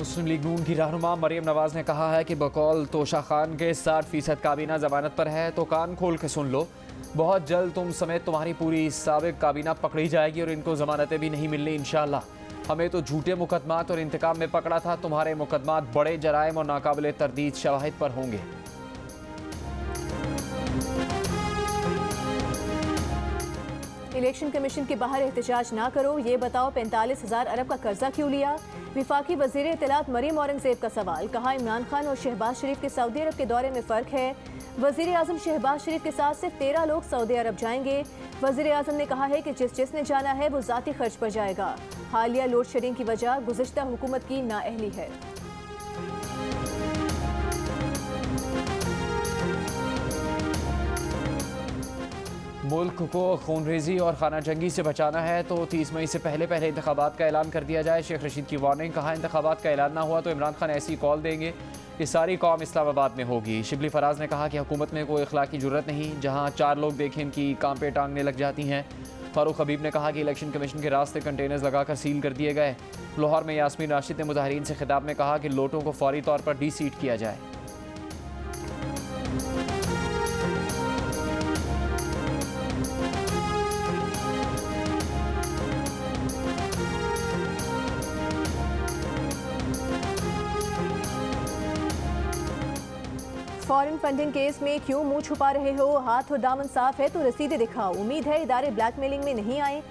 मुस्लिम league नून की रहनुमा मरीम नवाज ने कहा है कि बकौल तोशा खान के 60% काबीना जमानत पर है, तो कान खोल के सुन लो। बहुत जल्द तुम समेत तुम्हारी पूरी साबिक काबीना पकड़ी जाएगी और इनको जमानतें भी नहीं मिलनी इंशाअल्लाह। हमें तो झूठे मुकदमात और इंतकाम में पकड़ा था, तुम्हारे मुकदमात बड़े जराइम और नाकाबिले तरदीद शवाहिद पर होंगे। इलेक्शन कमीशन के बाहर एहतजाज ना करो, ये बताओ 45,000 अरब का कर्जा क्यों लिया। विफाकी वजीर इत्तलात मरीम औरंगजेब का सवाल, कहा इमरान खान और शहबाज शरीफ के सऊदी अरब के दौरे में फ़र्क है। वजीर आजम शहबाज शरीफ के साथ सिर्फ 13 लोग सऊदी अरब जाएंगे। वजीर आजम ने कहा है कि जिसने जाना है वो ज़ाती खर्च पर जाएगा। हालिया लोड शेडिंग की वजह गुज़िश्ता हुकूमत की नाअहली है। मुल्क को खूनरेजी और खाना जंगी से बचाना है तो 30 मई से पहले इंतखाबात का ऐलान कर दिया जाए। शेख रशीद की वार्निंग, कहा इंतखाबात का ऐलान ना हुआ तो इमरान खान ऐसी कॉल देंगे कि सारी कौम इस्लामाबाद में होगी। शिबली फराज ने कहा कि हुकूमत में कोई अखलाकी जुर्रत नहीं, जहाँ 4 लोग देखें कि कांपे टांगने लग जाती हैं। फारूक हबीब ने कहा कि इलेक्शन कमीशन के रास्ते कंटेनर्स लगाकर सील कर दिए गए। लाहौर में यास्मीन राशिद ने मुजाहिरीन से खिताब में कहा कि लोटों को फौरी तौर पर डी-सीट किया जाए। फॉरेन फंडिंग केस में क्यों मुंह छुपा रहे हो? हाथ और दामन साफ है तो रसीदें दिखाओ। उम्मीद है इदारे ब्लैकमेलिंग में नहीं आए,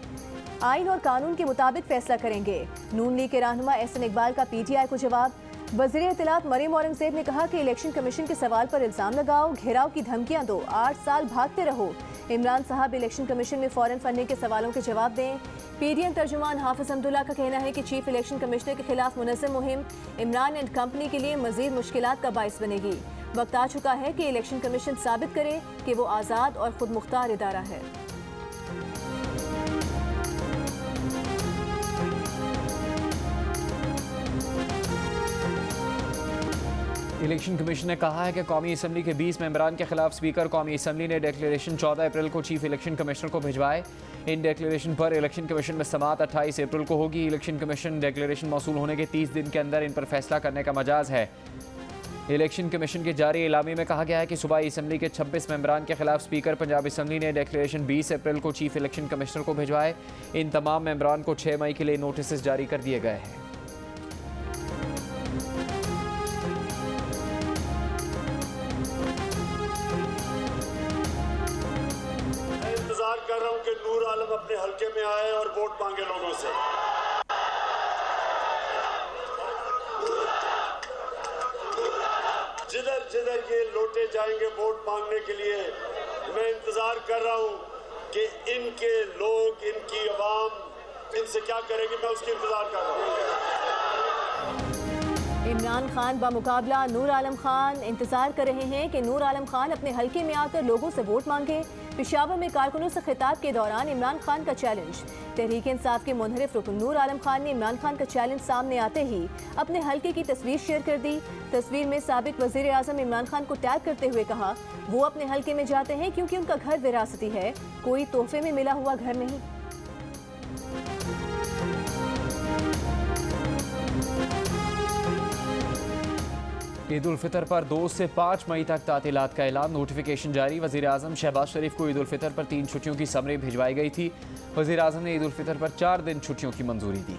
आइन और कानून के मुताबिक फैसला करेंगे। नून लीग के रहनुमा एहसन इकबाल का पीटीआई को जवाब। वज़ीर इत्तलात मरीम औरंगजेब ने कहा कि इलेक्शन कमीशन के सवाल पर इल्ज़ाम लगाओ, घेराव की धमकियां दो, 8 साल भागते रहो। इमरान साहब इलेक्शन कमीशन में फॉरेन फंडिंग के सवालों के जवाब दें। पीडीएम तर्जुमान हाफिज अब्दुल्ला का कहना है कि चीफ इलेक्शन कमिश्नर के खिलाफ मुनज़्ज़म मुहिम इमरान एंड कंपनी के लिए मजीद मुश्किलात का बाइस बनेगी। वक्त आ चुका है कि इलेक्शन कमीशन साबित करे कि वो आज़ाद और खुद मुख्तार इदारा है। इलेक्शन कमीशन ने कहा है कि कौमी असम्बली के 20 मेंबरान के खिलाफ स्पीकर कौमी असम्बली ने डिक्लेरेशन 14 अप्रैल को चीफ इलेक्शन कमिश्नर को भिजवाए। इन डिक्लेरेशन पर इलेक्शन कमीशन में समाअत 28 अप्रैल को होगी। इलेक्शन कमीशन डिक्लेरेशन मौसूल होने के 30 दिन के अंदर इन पर फैसला करने का मजाज है। इलेक्शन कमीशन के जारी इलामी में कहा गया है कि सूबाई असम्बली के 26 मेंबरान के खिलाफ स्पीकर पंजाब असम्बली ने डिक्लेरेशन 20 अप्रैल को चीफ इलेक्शन कमिश्नर को भिजवाए। इन तमाम मेंबरान को 6 मई के लिए नोटिस जारी कर दिए गए हैं। कर रहा हूं कि नूर आलम अपने हलके में आए और वोट मांगे लोगों से। जिधर जिधर ये लोटे जाएंगे वोट मांगने के लिए, मैं इंतजार कर रहा हूं कि इनके लोग, इनकी आवाम इनसे क्या करेगी, मैं उसकी इंतजार कर रहा हूं। इमरान खान बामुकाबला नूर आलम खान इंतजार कर रहे हैं कि नूर आलम खान अपने हलके में आकर लोगों से वोट मांगे। पेशावर में कारकुनों से खिताब के दौरान इमरान खान का चैलेंज। तहरीक इंसाफ के मुनहरिफ रुकन नूर आलम खान ने इमरान खान का चैलेंज सामने आते ही अपने हलके की तस्वीर शेयर कर दी। तस्वीर में साबिक वजीर आजम इमरान खान को टैग करते हुए कहा वो अपने हलके में जाते हैं क्योंकि उनका घर विरासती है, कोई तोहफे में मिला हुआ घर नहीं। ईद उल फितर पर 2 से 5 मई तक तातीलात का ऐलान, नोटिफिकेशन जारी। वज़ीर आज़म शहबाज शरीफ को ईद उल फितर पर 3 छुट्टियों की समरी भिजवाई गई थी। वज़ीर आज़म ने ईद उल फितर पर 4 दिन छुट्टियों की मंजूरी दी।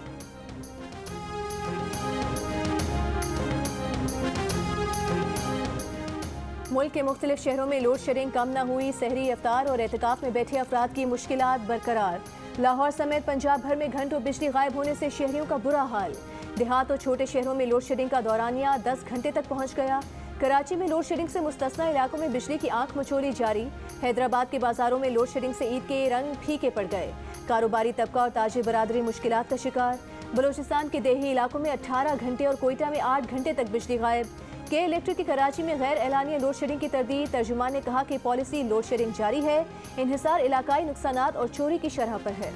मुल्क के मुख्तलिफ शहरों में लोड शेडिंग कम न हुई, सहरी इफ्तार और एहतिकाफ में बैठे अफराद की मुश्किलात बरकरार। लाहौर समेत पंजाब भर में घंटों बिजली गायब होने से शहरियों का बुरा हाल। देहात और छोटे शहरों में लोड शेडिंग का दौरानिया 10 घंटे तक पहुंच गया। कराची में लोड शेडिंग से मुस्तस्ना इलाकों में बिजली की आंख मचोली जारी। हैदराबाद के बाजारों में लोड शेडिंग से ईद के रंग फीके पड़ गए। कारोबारी तबका और ताजिर बरादरी मुश्किलात का शिकार। बलोचिस्तान के देही इलाकों में 18 घंटे और कोयटा में 8 घंटे तक बिजली गायब। के इलेक्ट्रिक की कराची में गैर एलानिया लोड शेडिंग की तरदीद। तर्जुमान ने कहा कि पॉलिसी लोड शेडिंग जारी है, इन्हिसार इलाकाई नुकसानात और चोरी की शरह पर है।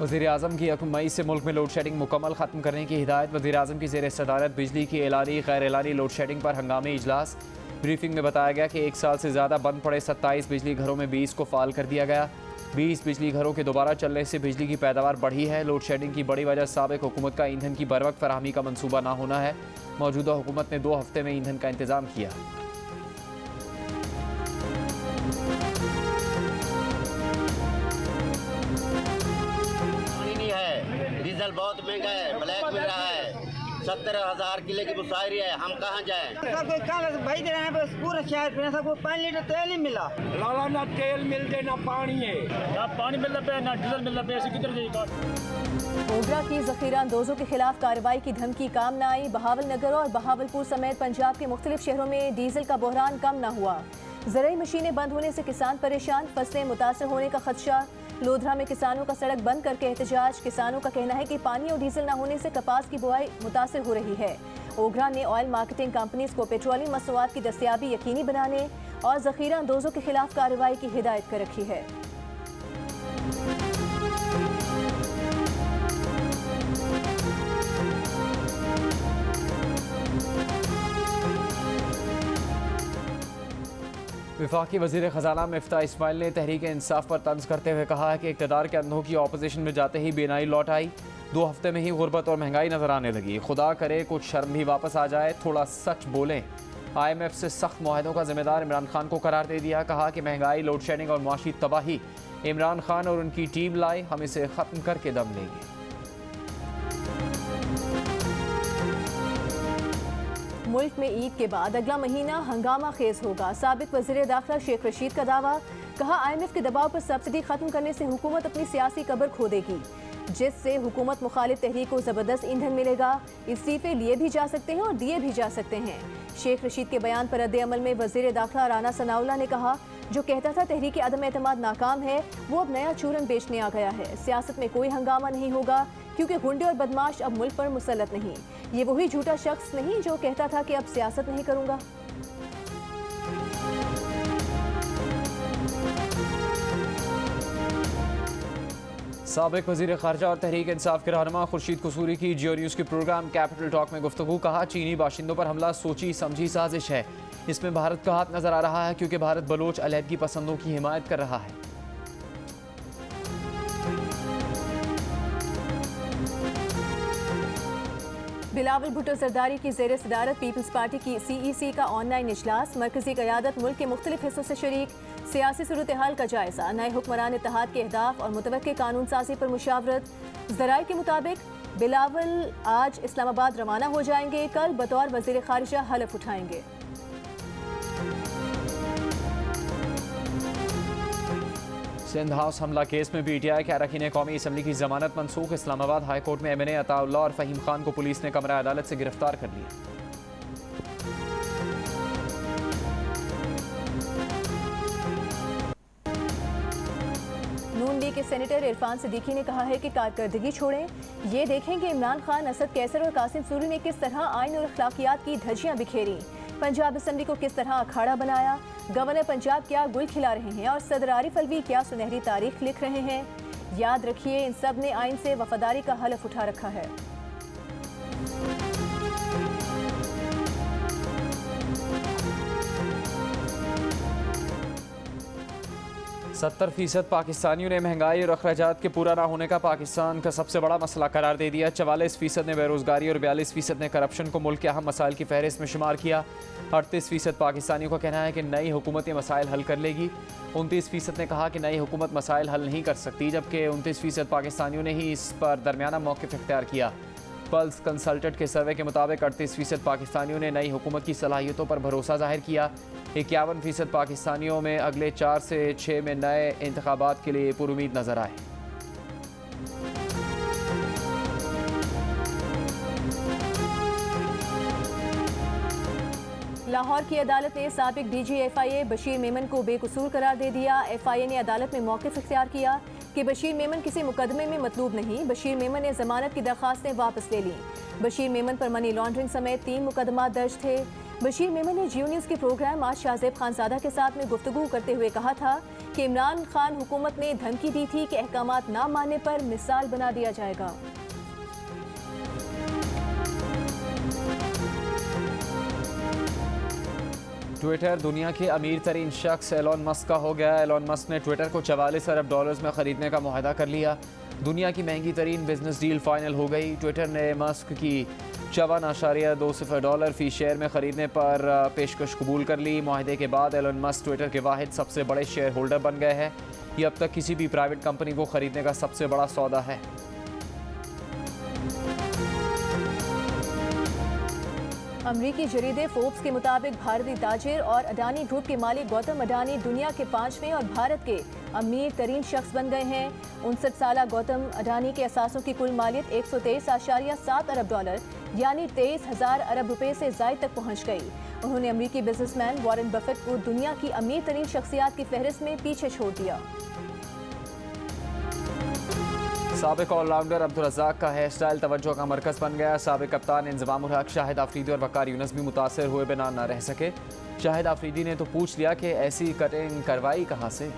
वज़ीर-ए-आज़म की 1 मई से मुल्क में लोड शेडिंग मुकम्मल ख़त्म करने की हिदायत। वज़ीर-ए-आज़म की ज़ेर सदारत बिजली की एलानी गैर एलानी लोड शेडिंग पर हंगामी इजलास। ब्रीफिंग में बताया गया कि 1 साल से ज़्यादा बंद पड़े 27 बिजली घरों में 20 को फ़ाल कर दिया गया। 20 बिजली घरों के दोबारा चलने से बिजली की पैदावार बढ़ी है। लोड शेडिंग की बड़ी वजह साबिक़ हुकूमत का ईंधन की बर वक्त फराहमी का मनसूबा ना होना है। मौजूदा हुकूमत ने 2 हफ्ते में ईंधन का इंतज़ाम किया। डीजल बहुत महंगा है, ब्लैक मिल रहा है, 70,000 किलो की मुशायरी है, हम कहाँ जाएं? सबको कागज भाई दे रहे हैं, बस पूरा शहर में सबको 5 लीटर तेल ही मिला। लाला ना तेल मिलते ना पानी है, ना पानी मिलता पे ना डीजल मिलता पे, ऐसे किधर जाएगा? ओबरा की जखीरा अंदोजों के खिलाफ कार्रवाई की धमकी काम न आई। बहावल नगर और बहावलपुर समेत पंजाब के मुख्तलिफ शहरों में डीजल का बहरान कम न हुआ। ज़राई मशीनें बंद होने से किसान परेशान, फसलें मुतासर होने का खदशा। लोधरा में किसानों का सड़क बंद करके एहतजाज। किसानों का कहना है कि पानी और डीजल न होने से कपास की बुआई मुतासर हो रही है। ओगरा ने ऑयल मार्केटिंग कंपनीज को पेट्रोलियम मसनूआत की दस्तयाबी यकीनी बनाने और जखीरा अंदोजों के खिलाफ कार्रवाई की हिदायत कर रखी है। वफाकी वज़ीर ख़जाना मिफ्ता इस्माइल ने तहरीक इंसाफ पर तंज करते हुए कहा है कि इक़्तिदार के अंधों की ऑपोजिशन में जाते ही बेनाई लौट आई। 2 हफ्ते में ही गुर्बत और महंगाई नजर आने लगी। खुदा करे कुछ शर्म भी वापस आ जाए, थोड़ा सच बोलें। IMF से सख्त मुआहदों का जिम्मेदार इमरान खान को करार दे दिया। कहा कि महंगाई, लोड शेडिंग और मुआशी तबाही इमरान खान और उनकी टीम लाए, हम इसे ख़त्म करके दम लेंगे। मुल्क में ईद के बाद अगला महीना हंगामा खेज होगा। साबिक वज़ीर दाखिला शेख रशीद का दावा। कहा IMF के दबाव पर सब्सिडी खत्म करने से हुकूमत अपनी सियासी कब्र खो देगी, जिससे हुकूमत मुखालिफ तहरीक को ज़बरदस्त ईंधन मिलेगा। इस्तीफे लिए भी जा सकते हैं और दिए भी जा सकते हैं। शेख रशीद के बयान पर रद्द अमल में वज़ीर दाखिला राना सनाउल्लाह ने कहा, जो कहता था तहरीक अदम एतमाद नाकाम है, वो अब नया चूरन बेचने आ गया है। सियासत में कोई हंगामा नहीं होगा क्योंकि गुंडे और बदमाश अब मुल्क पर मुसल्लत नहीं। ये वही झूठा शख्स नहीं जो कहता था कि अब सियासत नहीं करूंगा। साबिक वज़ीर ख़ारजा और तहरीक इंसाफ के रहनुमा खुर्शीद कसूरी की जियो न्यूज़ के प्रोग्राम कैपिटल टॉक में गुफ्तगू। कहा, चीनी बाशिंदों पर हमला सोची समझी साजिश है। इसमें भारत का हाथ नजर आ रहा है क्योंकि भारत बलोच अलहदगी पसंदों की हिमायत कर रहा है। बिलावल भुट्टो जरदारी की ज़ेर सदारत पीपल्स पार्टी की CEC का ऑनलाइन इजलास। मरकजी क़यादत मुल्क के मुख्तलिफ हिस्सों से शरीक। सियासी सूरत हाल का जायजा। नए हुक्मरान इत्तेहाद के अहदाफ और मुतवक्के कानून साजी पर मुशावरत। ज़राए के मुताबिक बिलावल आज इस्लामाबाद रवाना हो जाएंगे। कल बतौर वज़ीर ख़ारिजा हलफ उठाएंगे। सिंध हाउस हमला केस में PTI के अरकान कौमी असम्बली की जमानत मनसूख। इस्लामाबाद हाई कोर्ट में MNA अताउल्लाह और फ़हीम खान को पुलिस ने कमरा अदालत से गिरफ्तार कर लिया। नून लीग के सेनेटर इरफान सिद्दीकी ने कहा है कि कारकर्दगी छोड़ें, ये देखें कि इमरान खान, असद कैसर और कासिम सूरी ने किस तरह आइन और अखलाकियात की धज्जियां बिखेरी, पंजाब असम्बली को किस तरह अखाड़ा बनाया, गवर्नर पंजाब क्या गुल खिला रहे हैं और सदर आरिफ अलवी क्या सुनहरी तारीख लिख रहे हैं। याद रखिए, इन सब ने आइन से वफादारी का हलफ उठा रखा है। %70 पाकिस्तानियों ने महंगाई और अखराजात के पूरा ना होने का पाकिस्तान का सबसे बड़ा मसला करार दे दिया। 44% ने बेरोजगारी और 42% ने करप्शन को मुल्क के अहम मसाइल की फहरिस्त में शुमार किया। 38% पाकिस्तानियों का कहना है कि नई हुकूमत ये मसाइल हल कर लेगी। 29% ने कहा कि नई हुकूमत मसाइल हल नहीं कर सकती, जबकि 29% पाकिस्तानियों ने ही इस पर दरमियाना मौक़िफ़ इख्तियार किया। पल्स कंसल्टेंट के सर्वे के मुताबिक 38% पाकिस्तानियों ने नई हुकूमत की सलाहियतों पर भरोसा जाहिर किया। 51% पाकिस्तानियों में अगले 4 से 6 में नए इंतखाबात के लिए पुरुमीद नजर आए। लाहौर की अदालत ने साबिक DG FIA बशीर मेमन को बेकसूर करार दे दिया। FIA ने अदालत में मौक़िफ़ इख्तियार किया कि बशीर मेमन किसी मुकदमे में मतलूब नहीं। बशीर मेमन ने जमानत की दरख्वास्तें वापस ले लीं। बशीर मेमन पर मनी लॉन्ड्रिंग समेत 3 मुकदमा दर्ज थे। बशीर मेमन ने जियो न्यूज़ के प्रोग्राम आज शाहजेब खानजादा के साथ में गुफ्तगू करते हुए कहा था कि इमरान खान हुकूमत ने धमकी दी थी कि अहकामात ना मानने पर मिसाल बना दिया जाएगा। ट्विटर दुनिया के अमीर तरीन शख्स एलोन मस्क का हो गया। एलोन मस्क ने ट्विटर को 44 अरब डॉलर्स में ख़रीदने का मुआहदा कर लिया। दुनिया की महंगी तरीन बिजनेस डील फाइनल हो गई। ट्विटर ने मस्क की 54.20 डॉलर फी शेयर में ख़रीदने पर पेशकश कबूल कर ली। मुआहदे के बाद एलोन मस्क ट्विटर के वाहिद सबसे बड़े शेयर होल्डर बन गए हैं। ये अब तक किसी भी प्राइवेट कंपनी को ख़रीदने का सबसे बड़ा सौदा है। अमरीकी जरीदे फोर्ब्स के मुताबिक भारतीय ताजिर और अडानी ग्रुप के मालिक गौतम अडानी दुनिया के 5वें और भारत के अमीर तरीन शख्स बन गए हैं। 59 साला गौतम अडानी के असासों की कुल मालियत 123.7 अरब डॉलर यानी 23,000 अरब रुपए से ज़ायद तक पहुंच गई। उन्होंने अमरीकी बिजनेसमैन वॉरेन बफेट को दुनिया की अमीर तरीन शख्सियात की फहरिस्त में पीछे छोड़ दिया। साबिक ऑलराउंडर अब्दुल रज़ाक का हेयर स्टाइल तवज्जो का मरकज़ बन गया। साबिक कप्तान इंज़माम उल हक, शाहिद आफरीदी और वकार यूनुस भी मुतासर हुए बिना न रह सके। शाहिद आफरीदी ने तो पूछ लिया कि ऐसी कटिंग करवाई कहाँ से।